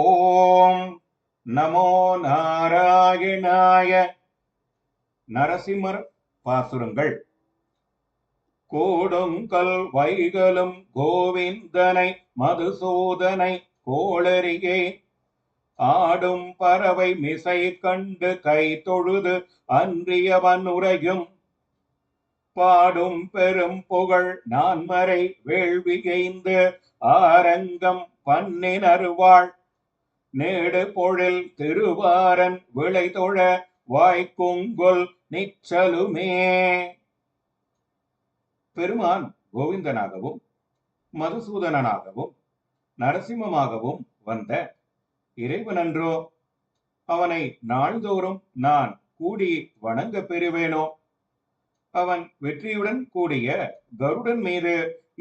ஓம் நமோ நாராயணாய. நரசிம்மர் பாசுரங்கள். கோடுங்கல் வைகலும் கோவிந்தனை மதுசூதனை கோளரியே ஆடும் பறவை மிசை கண்டு கை தொழுது அன்றியவன் உரையும் பாடும் பெரும் புகழ் நான்மறை வேள்வியைந்து ஆரங்கம் பன்னினருவாள் நேடு பொழில் திருவாரன் விளைதொழ வாய்க்குங்கொல் நிச்சலுமே. பெருமான் கோவிந்தனாகவும் மதுசூதனனாகவும் நரசிம்மமாகவும் வந்த இறைவனன்றோ? அவனை நாள்தோறும் நான் கூடி வணங்க பெறுவேனோ? அவன் வெற்றியுடன் கூடிய கருடன் மீது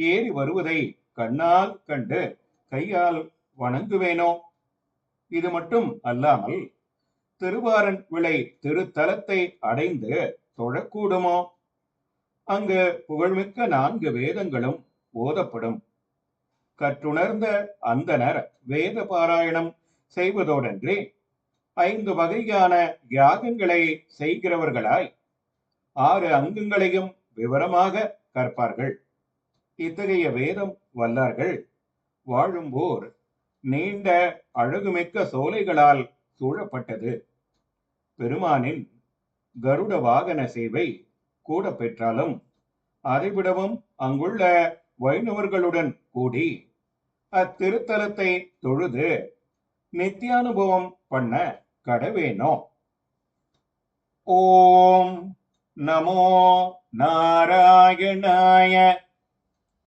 ஏறி வருவதை கண்ணால் கண்டு கையால் வணங்குவேனோ? இது மட்டும் அல்லாமல் திருவாரன் விளை திருத்தலத்தை அடைந்து தொழக்கூடுமோ? அங்கு புகழ்மிக்க 4 வேதங்களும் ஓதப்படும். கற்றுணர்ந்த அந்தனர் வேத பாராயணம் செய்வதோடன்றி 5 வகையான யாகங்களை செய்கிறவர்களாய் 6 அங்கங்களையும் விவரமாக கற்பார்கள். இத்தகைய வேதம் வல்லார்கள் வாழும்போர் நீண்ட அழகுமிக்க சோலைகளால் சூழப்பட்டது. பெருமானின் கருட வாகன சேவை கூட பெற்றாலும் அதைவிடவும் அங்குள்ள வைணவர்களுடன் கூடி அத்திருத்தலத்தை தொழுது நித்தியானுபவம் பண்ண கடவேனோ? ஓம் நமோ நாராயணாய.